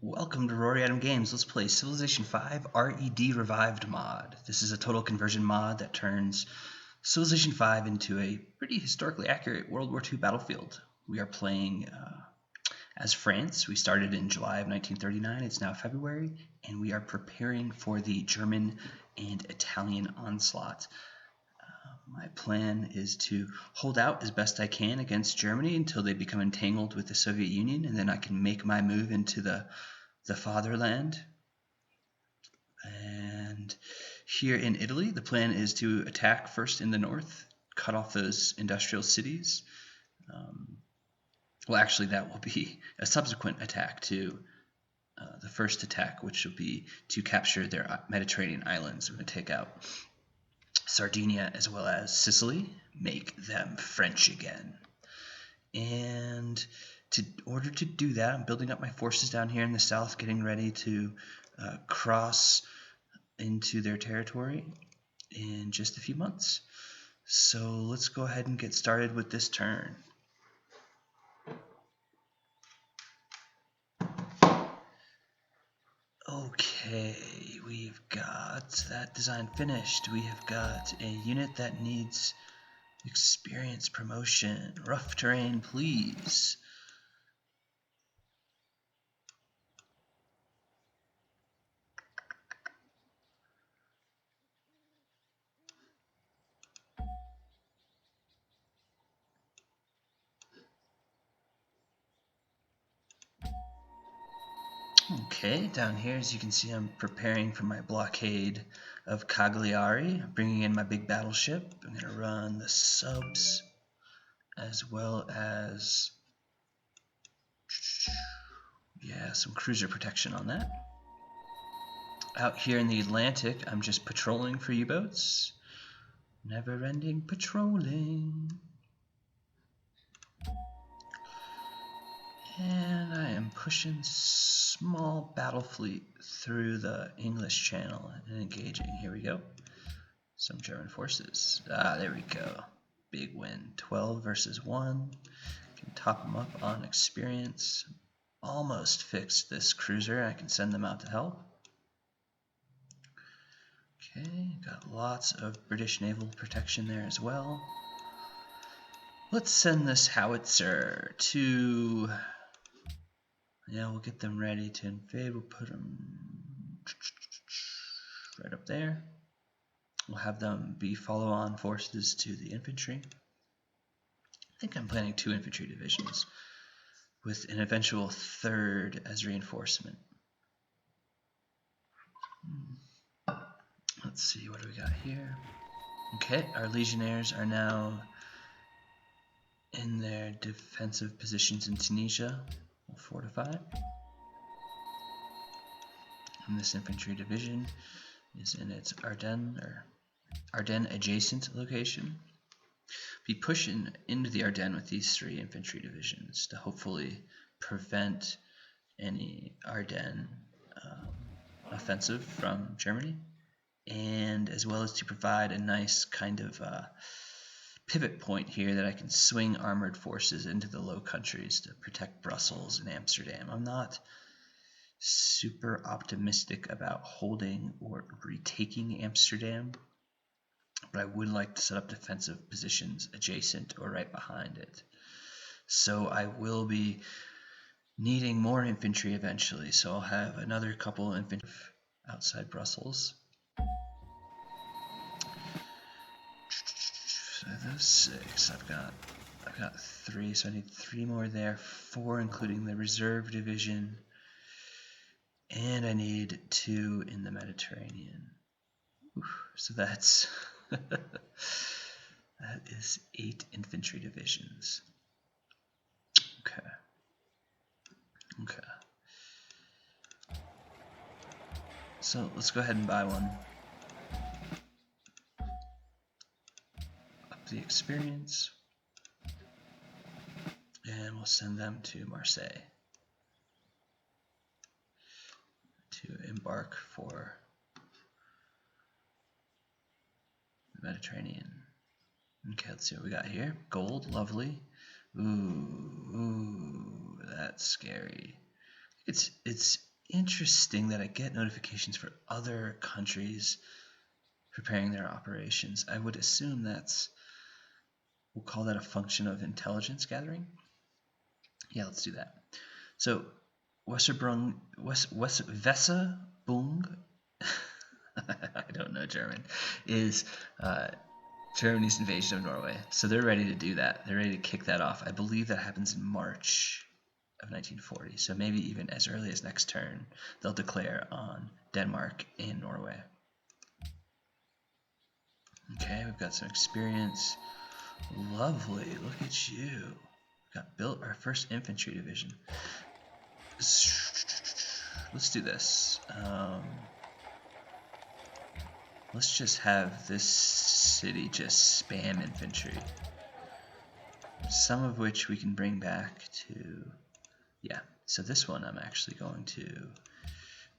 Welcome to Rory Games. Let's play Civilization V R.E.D. Revived mod. This is a total conversion mod that turns Civilization V into a pretty historically accurate World War II battlefield. We are playing as France. We started in July of 1939. It's now February, and we are preparing for the German and Italian onslaught. My plan is to hold out as best I can against Germany until they become entangled with the Soviet Union, and then I can make my move into the fatherland. And here in Italy, the plan is to attack first in the north, cut off those industrial cities. Well, actually, that will be a subsequent attack to the first attack, which will be to capture their Mediterranean islands. We're going to take out Sardinia as well as Sicily, make them French again. And in order to do that, I'm building up my forces down here in the south, getting ready to cross into their territory in just a few months. So let's go ahead and get started with this turn. Okay, we've got that design finished. We have got a unit that needs experience promotion. Rough terrain, please. Okay, down here, as you can see, I'm preparing for my blockade of Cagliari, bringing in my big battleship. I'm going to run the subs as well as, some cruiser protection on that. Out here in the Atlantic, I'm just patrolling for U-boats. Never-ending patrolling. And I am pushing small battle fleet through the English Channel and engaging. Here we go. Some German forces. There we go. Big win. 12 versus 1. Can top them up on experience. Almost fixed this cruiser. I can send them out to help. Okay, got lots of British naval protection there as well. Let's send this howitzer to... Yeah, we'll get them ready to invade. We'll put them right up there. We'll have them be follow-on forces to the infantry. I think I'm planning 2 infantry divisions with an eventual 3rd as reinforcement. Let's see, what do we got here? Okay, our legionnaires are now in their defensive positions in Tunisia. We'll fortify. And this infantry division is in its Ardennes adjacent location. Be pushing into the Ardennes with these 3 infantry divisions to hopefully prevent any Ardennes offensive from Germany, and as well as to provide a nice kind of pivot point here that I can swing armored forces into the Low Countries to protect Brussels and Amsterdam. I'm not super optimistic about holding or retaking Amsterdam, but I would like to set up defensive positions adjacent or right behind it. So I will be needing more infantry eventually, so I'll have another couple infantry outside Brussels. So those 6, I've got 3, so I need 3 more there, 4 including the reserve division, and I need 2 in the Mediterranean. So that's that is 8 infantry divisions. Okay. So let's go ahead and buy one. Up the experience. And we'll send them to Marseille to embark for the Mediterranean. Okay, let's see what we got here. Gold, lovely. Ooh, that's scary. It's interesting that I get notifications for other countries preparing their operations. I would assume we'll call that a function of intelligence gathering. Yeah, let's do that. So Weserbrung, Weserbrung, I don't know German, is Germany's invasion of Norway. So they're ready to do that. They're ready to kick that off. I believe that happens in March of 1940. So maybe even as early as next turn, they'll declare on Denmark and Norway. Okay, we've got some experience. Lovely, look at you. We got built our first infantry division. Let's do this. Let's just have this city just spam infantry. Some of which we can bring back to, yeah. So this one I'm actually going to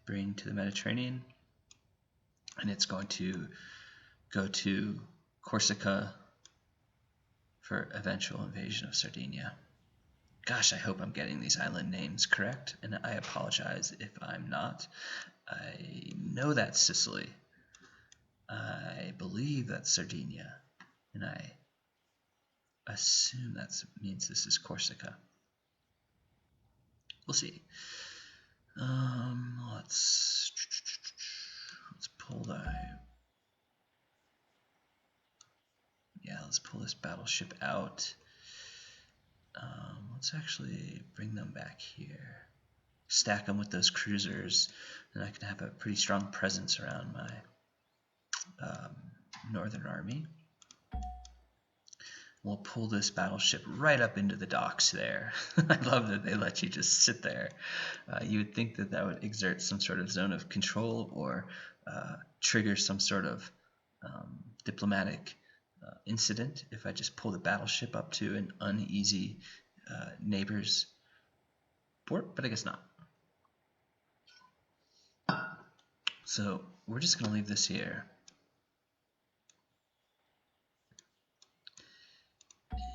bring to the Mediterranean, and it's going to go to Corsica for eventual invasion of Sardinia. Gosh, I hope I'm getting these island names correct, and I apologize if I'm not. I know that's Sicily. I believe that's Sardinia, and I assume that means this is Corsica. We'll see. Let's pull let's pull this battleship out. Let's actually bring them back here. Stack them with those cruisers, and I can have a pretty strong presence around my northern army. We'll pull this battleship right up into the docks there. I love that they let you just sit there. You would think that that would exert some sort of zone of control or trigger some sort of diplomatic incident if I just pull the battleship up to an uneasy neighbor's port, but I guess not. So we're just going to leave this here.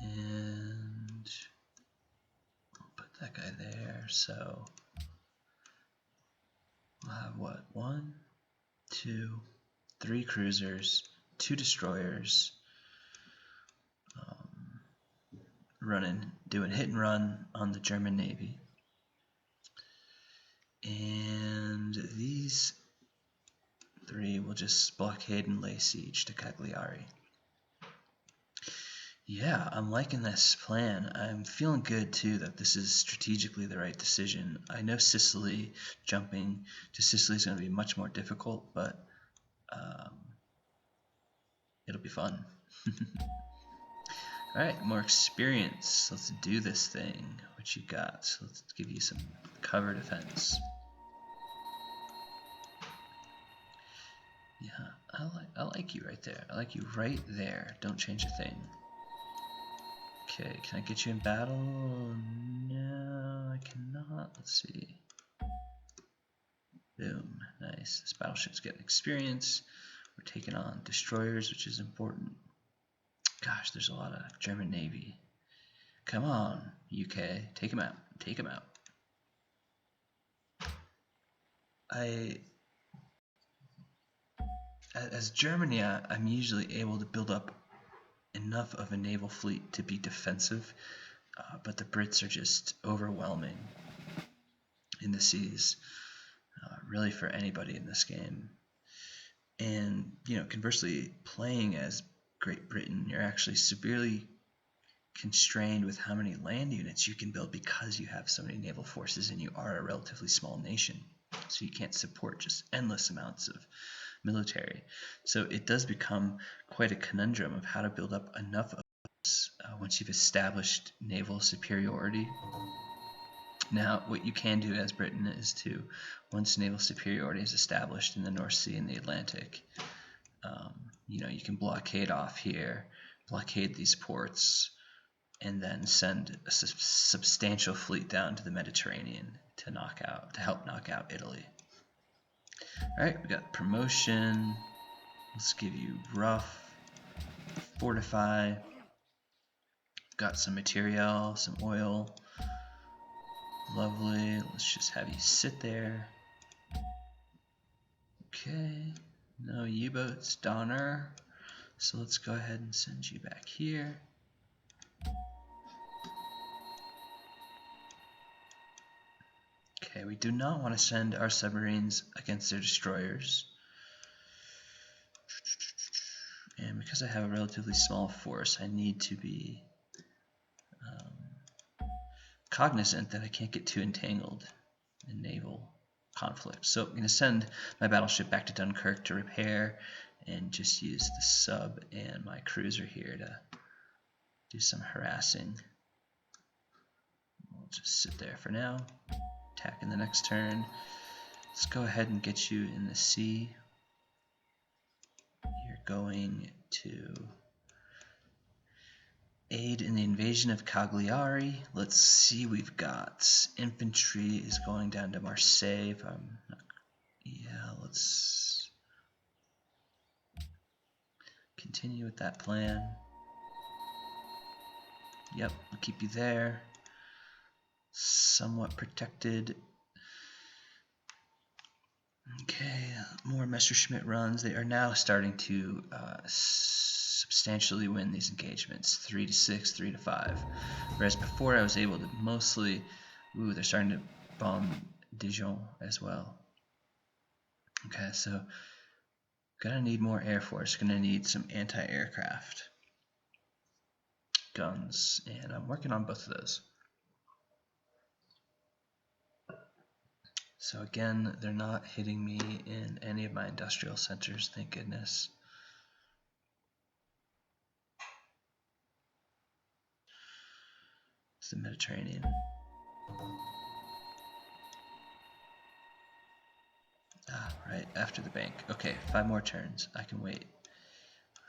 And we'll put that guy there. So we'll have what? 1, 2, 3 cruisers, 2 destroyers, doing hit and run on the German Navy. And these 3 will just blockade and lay siege to Cagliari. Yeah, I'm liking this plan. I'm feeling good too that this is strategically the right decision. I know Sicily, jumping to Sicily is going to be much more difficult, but it'll be fun. Alright, more experience. Let's do this thing. What you got? Let's give you some cover defense. Yeah, I like you right there. I like you right there. Don't change a thing. Okay, can I get you in battle? No, I cannot. Let's see. Boom. Nice. This battleship's getting experience. We're taking on destroyers, which is important. Gosh, there's a lot of German Navy. Come on, UK. Take them out. Take them out. As Germany, I'm usually able to build up enough of a naval fleet to be defensive, but the Brits are just overwhelming in the seas, really for anybody in this game. And conversely, playing as Great Britain, you're actually severely constrained with how many land units you can build because you have so many naval forces and you are a relatively small nation, so you can't support just endless amounts of military. So it does become quite a conundrum of how to build up enough of this once you've established naval superiority. Now, what you can do as Britain is to, once naval superiority is established in the North Sea and the Atlantic, you can blockade off here, blockade these ports, and then send a substantial fleet down to the Mediterranean to help knock out Italy. Alright, we got promotion. Let's give you rough, fortify. Got some material, some oil. Lovely. Let's just have you sit there. Okay, no U-boats, Donner. So let's go ahead and send you back here. Okay, we do not want to send our submarines against their destroyers. And because I have a relatively small force, I need to be cognizant that I can't get too entangled in naval conflict. So I'm going to send my battleship back to Dunkirk to repair and just use the sub and my cruiser here to do some harassing. We'll just sit there for now. Attack in the next turn. Let's go ahead and get you in the sea. You're going to aid in the invasion of Cagliari. Let's see, we've got infantry is going down to Marseille. If I'm not, yeah, let's continue with that plan. Yep, we'll keep you there. Somewhat protected. Okay, more Messerschmitt runs. They are now starting to substantially win these engagements, 3-6, 3-5. Whereas before I was able to mostly, they're starting to bomb Dijon as well. Okay, so gonna need more air force. Gonna need some anti-aircraft guns, and I'm working on both of those. So again, they're not hitting me in any of my industrial centers, thank goodness. It's the Mediterranean. Ah, right, after the bank. Okay, 5 more turns. I can wait.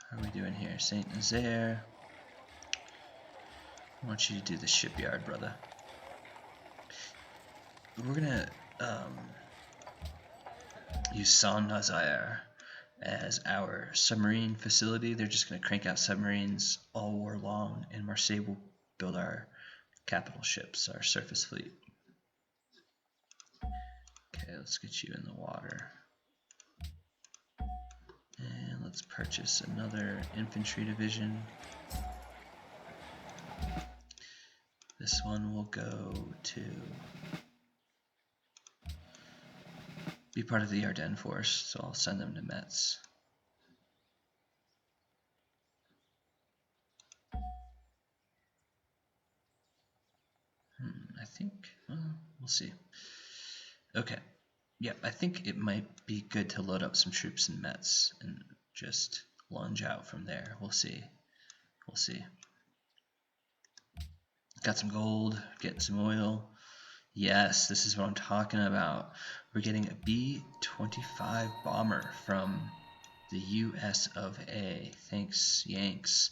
How are we doing here? Saint Nazaire. I want you to do the shipyard, brother. We're gonna use Saint Nazaire as our submarine facility. They're just gonna crank out submarines all war long, and Marseille will build our capital ships, our surface fleet. Okay, let's get you in the water. And let's purchase another infantry division. This one will go to be part of the Ardennes force, so I'll send them to Metz. I think, well, we'll see. Okay, yeah, I think it might be good to load up some troops in Metz and just lunge out from there. We'll see. We'll see. Got some gold, getting some oil. Yes, this is what I'm talking about. We're getting a B-25 bomber from the US of A. Thanks, Yanks.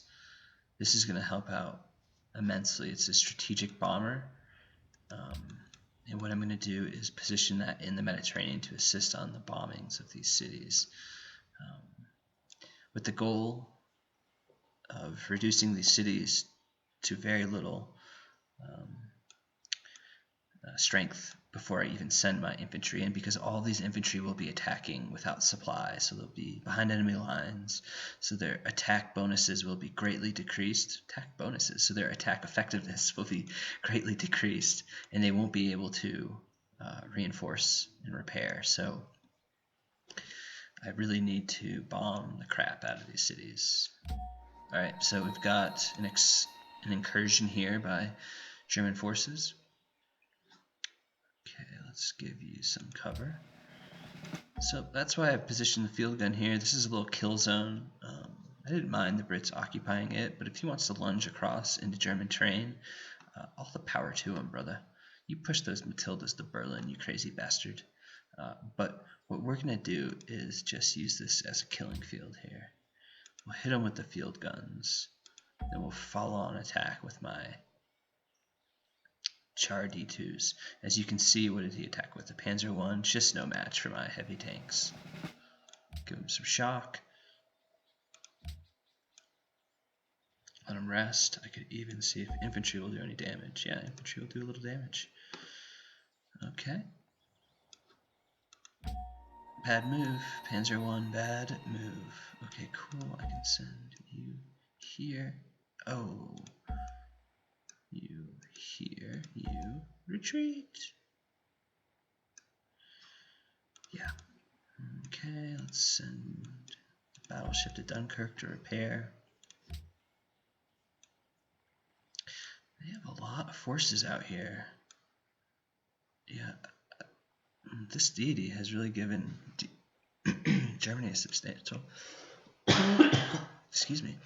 This is going to help out immensely. It's a strategic bomber. And what I'm going to do is position that in the Mediterranean to assist on the bombings of these cities. With the goal of reducing these cities to very little strength before I even send my infantry in, because all these infantry will be attacking without supply, so they'll be behind enemy lines, so their attack bonuses will be greatly decreased. So their attack effectiveness will be greatly decreased, and they won't be able to reinforce and repair. So I really need to bomb the crap out of these cities. Alright, so we've got an incursion here by German forces. Okay, let's give you some cover. So that's why I've positioned the field gun here. This is a little kill zone. I didn't mind the Brits occupying it, but if he wants to lunge across into German terrain, all the power to him, brother. You push those Matildas to Berlin, you crazy bastard. But what we're going to do is just use this as a killing field here. We'll hit him with the field guns. Then we'll follow on attack with my Char D2s. As you can see, what did he attack with? The Panzer I, just no match for my heavy tanks. Give him some shock. Let him rest. I could even see if infantry will do any damage. Yeah, infantry will do a little damage. Okay. Bad move. Panzer I, bad move. Okay, cool. I can send you here. Oh. You here. You retreat. Yeah. Okay, let's send the battleship to Dunkirk to repair. They have a lot of forces out here. Yeah. This deity has really given Germany a substantial excuse me,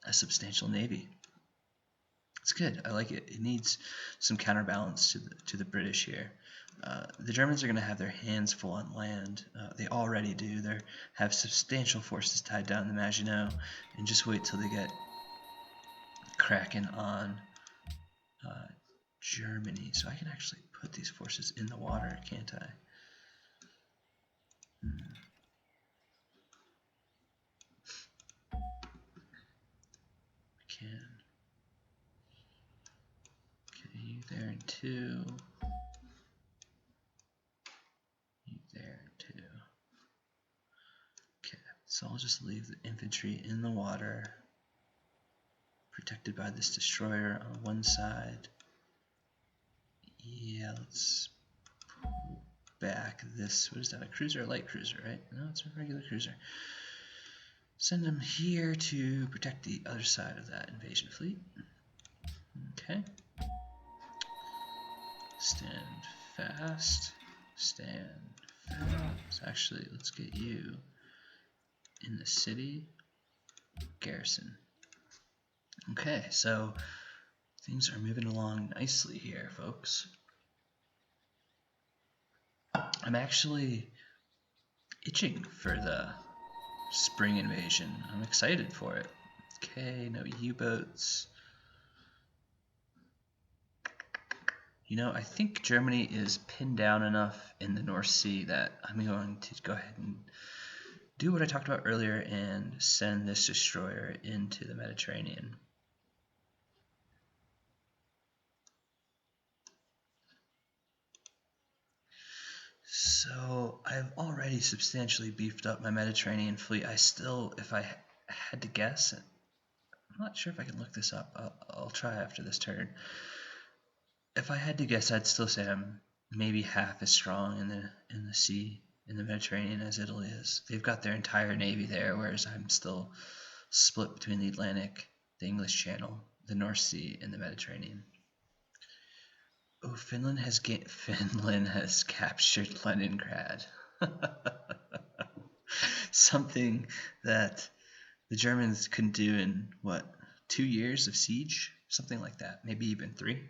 a substantial navy. It's good. I like it. It needs some counterbalance to the British here. The Germans are going to have their hands full on land. They already do. They have substantial forces tied down the Maginot, and just wait till they get cracking on Germany. So I can actually put these forces in the water, can't I? Can. Okay, you there in 2. You there in 2. Okay, so I'll just leave the infantry in the water, protected by this destroyer on one side. Yeah, let's pull back this. What is that? A cruiser or a light cruiser, right? No, it's a regular cruiser. Send them here to protect the other side of that invasion fleet. Okay. Stand fast. Stand fast. Actually, let's get you in the city. Garrison. Okay, so things are moving along nicely here, folks. I'm actually itching for the spring invasion. I'm excited for it. Okay, no U-boats. You know, I think Germany is pinned down enough in the North Sea that I'm going to go ahead and do what I talked about earlier and send this destroyer into the Mediterranean. So I've already substantially beefed up my Mediterranean fleet. I still, if I had to guess, I'm not sure if I can look this up. I'll try after this turn. If I had to guess, I'd still say I'm maybe half as strong in the sea, in the Mediterranean, as Italy is. They've got their entire navy there, whereas I'm still split between the Atlantic, the English Channel, the North Sea, and the Mediterranean. Oh, Finland has captured Leningrad. Something that the Germans couldn't do in, what, 2 years of siege? Something like that, maybe even 3.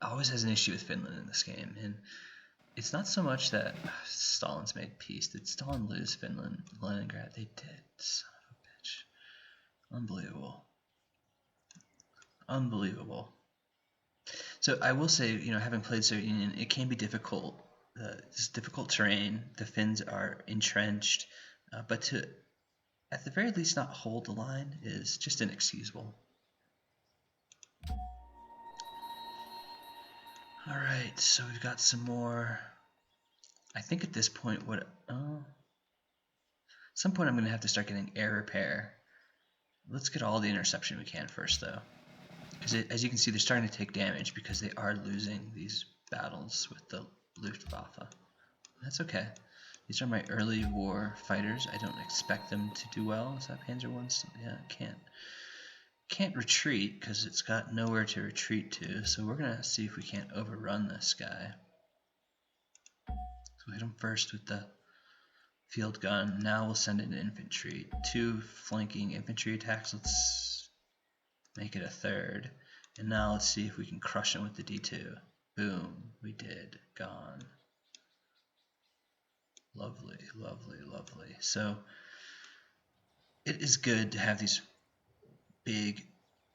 Always has an issue with Finland in this game, and it's not so much that Stalin's made peace. Did Stalin lose Finland, Leningrad? They did. Son of a bitch. Unbelievable. Unbelievable. So I will say, you know, having played Soviet Union, it can be difficult. It's difficult terrain. The Finns are entrenched, but to, at the very least, not hold the line is just inexcusable. All right, so we've got some more. I think at this point, at some point I'm going to have to start getting air repair. Let's get all the interception we can first, though. Because as you can see, they're starting to take damage because they are losing these battles with the Luftwaffe. That's okay. These are my early war fighters. I don't expect them to do well. Is that Panzer I? Yeah, it can't retreat because it's got nowhere to retreat to. So we're going to see if we can't overrun this guy. So hit him first with the field gun. Now we'll send in infantry. 2 flanking infantry attacks. Let's make it a 3rd. And now let's see if we can crush him with the D2. Boom. We did. Gone. Lovely, lovely, lovely. So it is good to have these big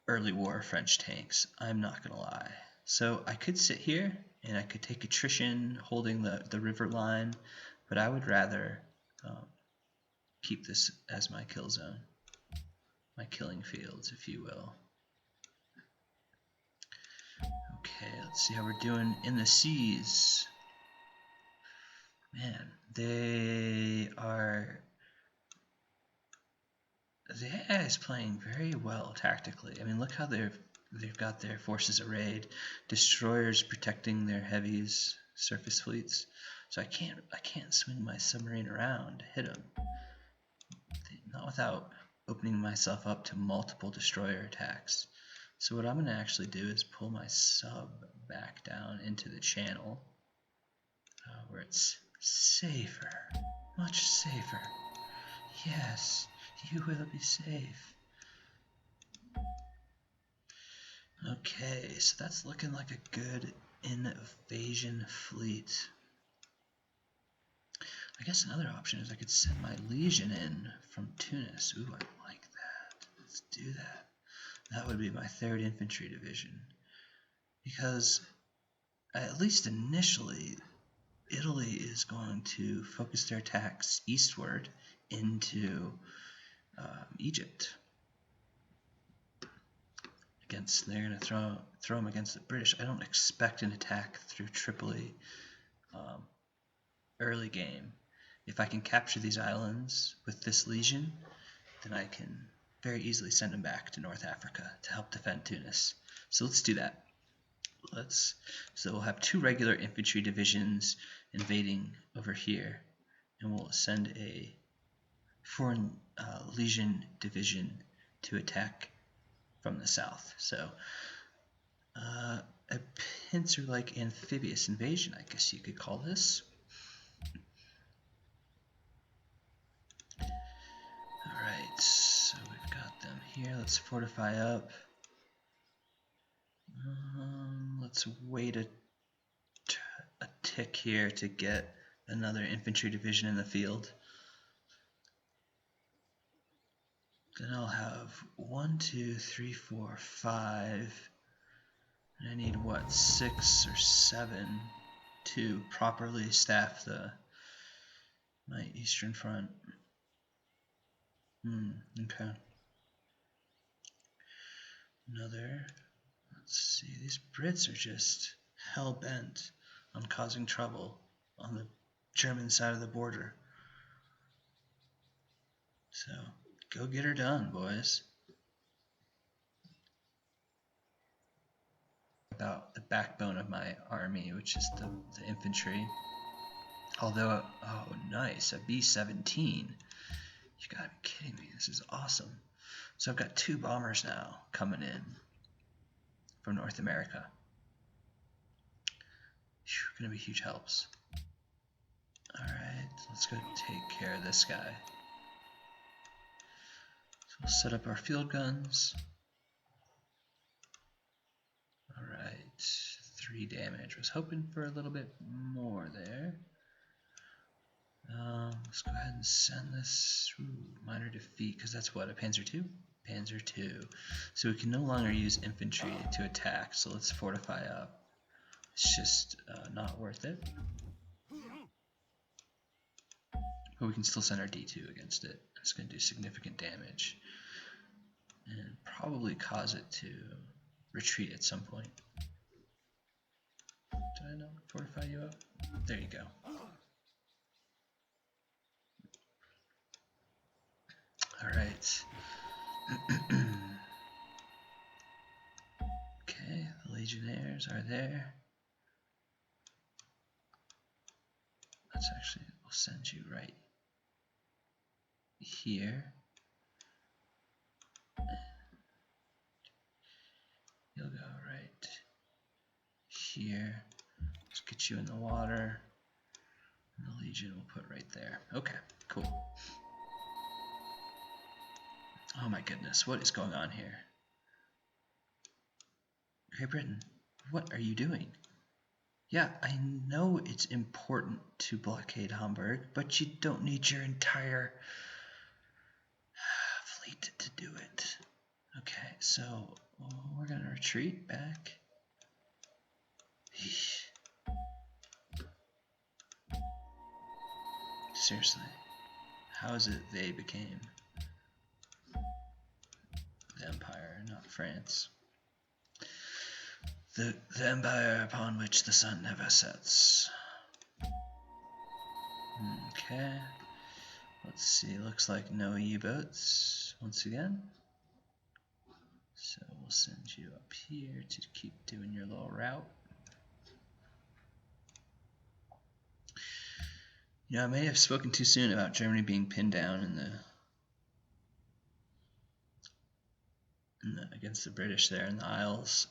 early war French tanks. I'm not going to lie. So I could sit here and I could take attrition holding the river line, but I would rather keep this as my kill zone, my killing fields, if you will. Okay, let's see how we're doing in the seas. Man, the AI is playing very well tactically. I mean, look how they've got their forces arrayed, destroyers protecting their heavies, surface fleets. So I can't swing my submarine around to hit them, not without opening myself up to multiple destroyer attacks. So what I'm going to actually do is pull my sub back down into the channel where it's safer, much safer. Yes, you will be safe. Okay, so that's looking like a good invasion fleet. I guess another option is I could send my legion in from Tunis. Ooh, I like that. Let's do that. That would be my 3rd Infantry Division. Because, at least initially, Italy is going to focus their attacks eastward into Egypt. They're going to throw them against the British. I don't expect an attack through Tripoli early game. If I can capture these islands with this legion, then I can very easily send them back to North Africa to help defend Tunis. So let's do that. So we'll have 2 regular infantry divisions invading over here, and we'll send a foreign legion division to attack from the south. So a pincer-like amphibious invasion, I guess you could call this. Alright, so we've got them here. Let's fortify up. Let's wait a tick here to get another infantry division in the field. Then I'll have 1, 2, 3, 4, 5. And I need what, 6 or 7 to properly staff my eastern front. Okay. Let's see, these Brits are just hell-bent on causing trouble on the German side of the border. So, go get her done, boys. About the backbone of my army, which is the infantry. Although, oh nice, a B-17. You gotta be kidding me, this is awesome. So I've got 2 bombers now coming in from North America. Gonna be huge helps. Alright, let's go take care of this guy. So we'll set up our field guns. Alright, 3 damage. Was hoping for a little bit more there. Let's go ahead and send this. Minor defeat, because that's what, a Panzer II? Panzer II. So we can no longer use infantry to attack, so let's fortify up. It's just not worth it. But we can still send our D2 against it. It's going to do significant damage. And probably cause it to retreat at some point. Did I not fortify you up? There you go. Alright. Okay, the Legionnaires are there. Let's actually, we'll send you right here. You'll go right here. Let's get you in the water. And the Legion we'll put right there. Okay, cool. Oh my goodness, what is going on here? Great Britain, what are you doing? Yeah, I know it's important to blockade Hamburg, but you don't need your entire fleet to do it. Okay, so we're going to retreat back. Seriously, how is it they became the empire, not France? The empire upon which the sun never sets. Okay. Let's see. Looks like no U-boats once again. So we'll send you up here to keep doing your little route. You know, I may have spoken too soon about Germany being pinned down in the against the British there in the Isles.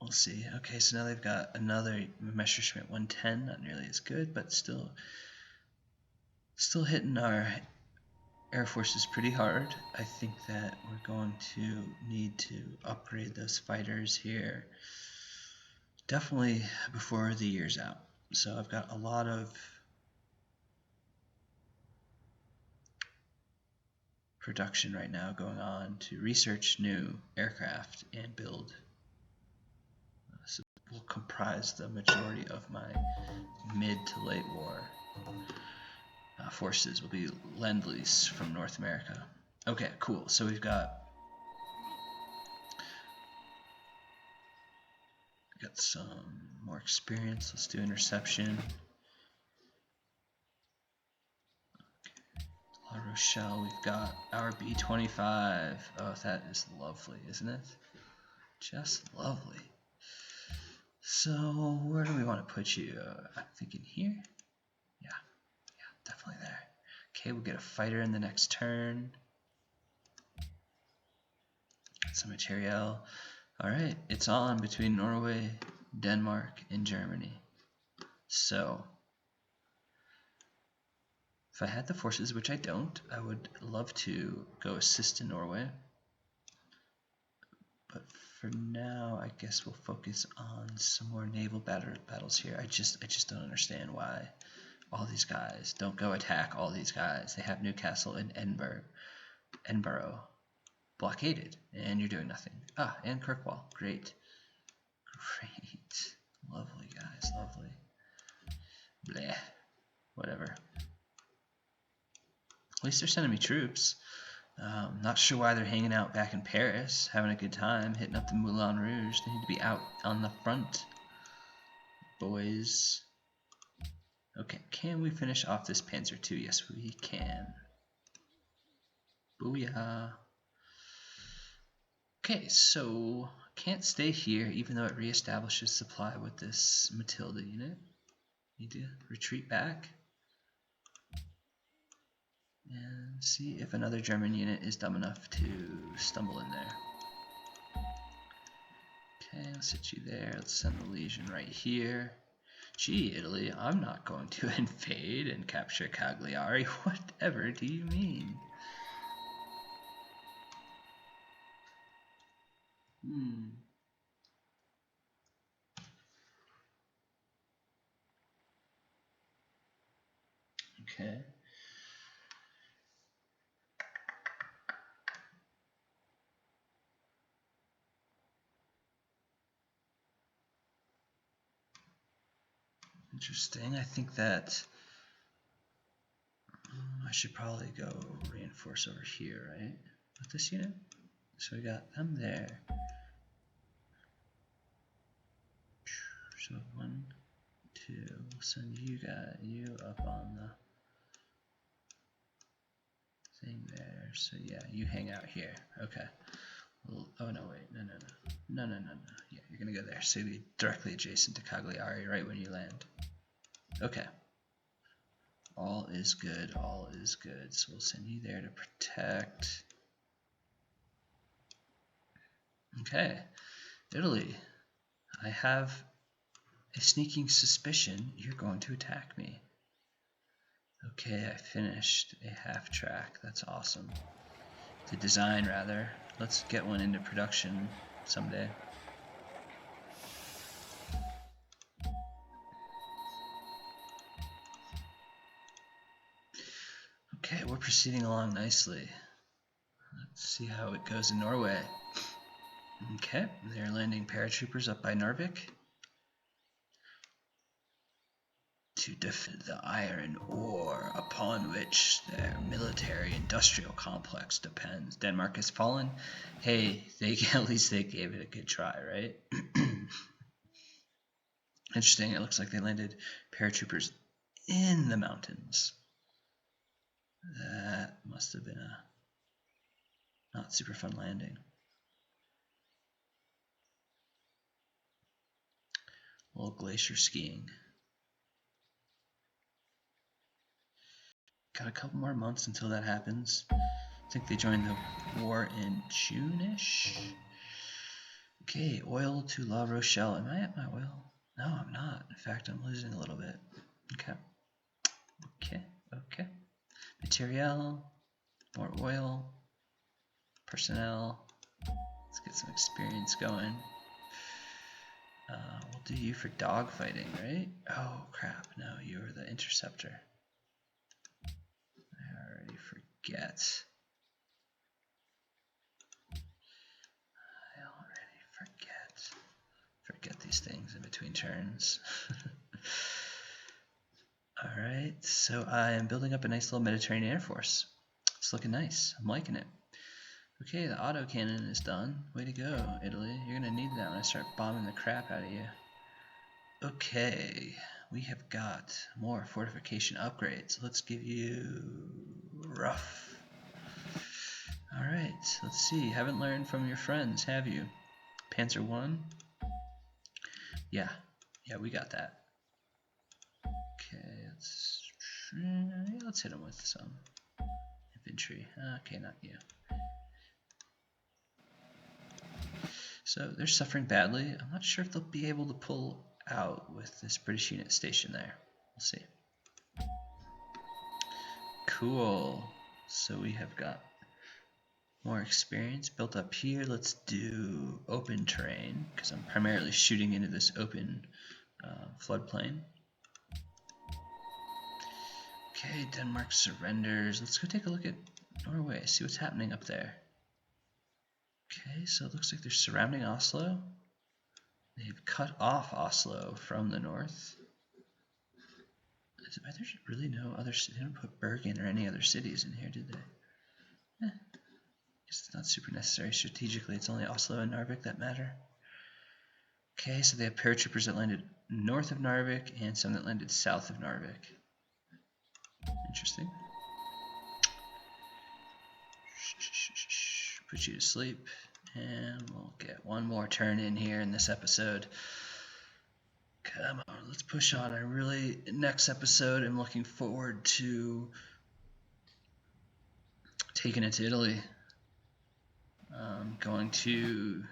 We'll see. Okay, so now they've got another Messerschmitt 110, not nearly as good, but still hitting our air forces pretty hard. I think that we're going to need to upgrade those fighters here definitely before the year's out. So I've got a lot of production right now going on to research new aircraft and build. So will comprise the majority of my mid to late war forces will be Lend-Lease from North America. Okay, cool. So we've got some more experience. Let's do interception. La Rochelle, we've got our B-25. Oh, that is lovely, isn't it? Just lovely. So where do we want to put you? I'm thinking here. Yeah, definitely there. Okay, we'll get a fighter in the next turn. Some material. All right, it's on between Norway, Denmark, and Germany. So if I had the forces, which I don't, I would love to go assist in Norway. But for now, I guess we'll focus on some more naval battles here. I just don't understand why all these guys don't go attack all these guys. They have Newcastle and Edinburgh blockaded, and you're doing nothing. Ah, and Kirkwall. Great. Lovely, guys. Lovely. Bleh. Whatever. At least they're sending me troops. Not sure why they're hanging out back in Paris, having a good time, hitting up the Moulin Rouge. They need to be out on the front, boys. Okay, can we finish off this Panzer II? Yes, we can. Booyah. Okay, so can't stay here, even though it reestablishes supply with this Matilda unit. Need to retreat back and see if another German unit is dumb enough to stumble in there. Okay, let's hit you there. Let's send the Legion right here. Gee, Italy, I'm not going to invade and capture Cagliari. Whatever do you mean? Okay. Interesting. I think that I should probably go reinforce over here, right? With this unit. So we got them there. So 1, 2. We'll send you up on the thing there. So yeah, you hang out here. Okay. Well, oh no, wait, no. Yeah, you're gonna go there. So you'll be directly adjacent to Cagliari right when you land. Okay. All is good. All is good. So we'll send you there to protect. Okay, Italy. I have a sneaking suspicion you're going to attack me. Okay, I finished a half track. That's awesome. The design, rather. Let's get one into production someday. Okay, we're proceeding along nicely. Let's see how it goes in Norway. Okay, they're landing paratroopers up by Narvik to defend the iron ore upon which their military-industrial complex depends. Denmark has fallen. Hey, at least they gave it a good try, right? Interesting. It looks like they landed paratroopers in the mountains. That must have been a not super fun landing. A little glacier skiing. Got a couple more months until that happens. I think they joined the war in June-ish. Okay, oil to La Rochelle. Am I at my oil? No, I'm not. In fact, I'm losing a little bit. Okay. Material, more oil, personnel. Let's get some experience going. We'll do you for dogfighting, right? Oh crap, no, you're the interceptor. I already forget. Forget these things in between turns. Alright, so I am building up a nice little Mediterranean Air Force. It's looking nice. I'm liking it. Okay, the autocannon is done. Way to go, Italy. You're going to need that when I start bombing the crap out of you. Okay, we have got more fortification upgrades. Let's give you rough. Alright, let's see. Haven't learned from your friends, have you? Panzer 1? Yeah, we got that. Okay, let's hit him with some infantry. Okay, not you. So they're suffering badly. I'm not sure if they'll be able to pull out with this British unit stationed there. We'll see. Cool. So we have got more experience built up here. Let's do open terrain because I'm primarily shooting into this open floodplain. Okay, Denmark surrenders. Let's go take a look at Norway, see what's happening up there. Okay, so it looks like they're surrounding Oslo. They've cut off Oslo from the north. Are there really no other cities? They didn't put Bergen or any other cities in here, did they? Guess it's not super necessary strategically. It's only Oslo and Narvik that matter. Okay, so they have paratroopers that landed north of Narvik and some that landed south of Narvik. Interesting. Put you to sleep, and we'll get one more turn in here in this episode. Come on, let's push on. Next episode, I'm looking forward to taking it to Italy. I'm going to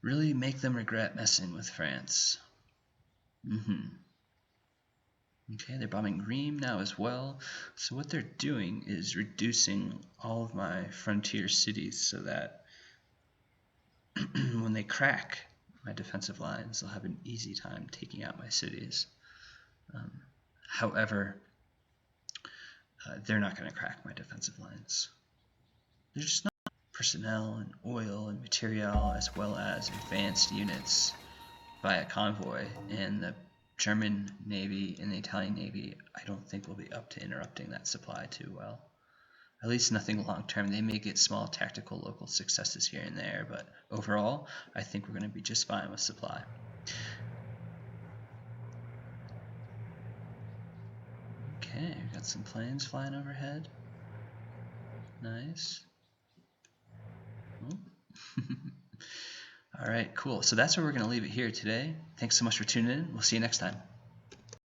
really make them regret messing with France. Okay, they're bombing Rheims now as well. So what they're doing is reducing all of my frontier cities so that when they crack my defensive lines, they'll have an easy time taking out my cities. However, they're not going to crack my defensive lines. There's just not personnel and oil and material as well as advanced units via convoy, and the German Navy and the Italian Navy I don't think will be up to interrupting that supply too well. At least nothing long term. They may get small tactical local successes here and there, but overall I think we're going to be just fine with supply. Okay, we've got some planes flying overhead. Nice. Alright, cool. So that's where we're going to leave it here today. Thanks so much for tuning in. We'll see you next time.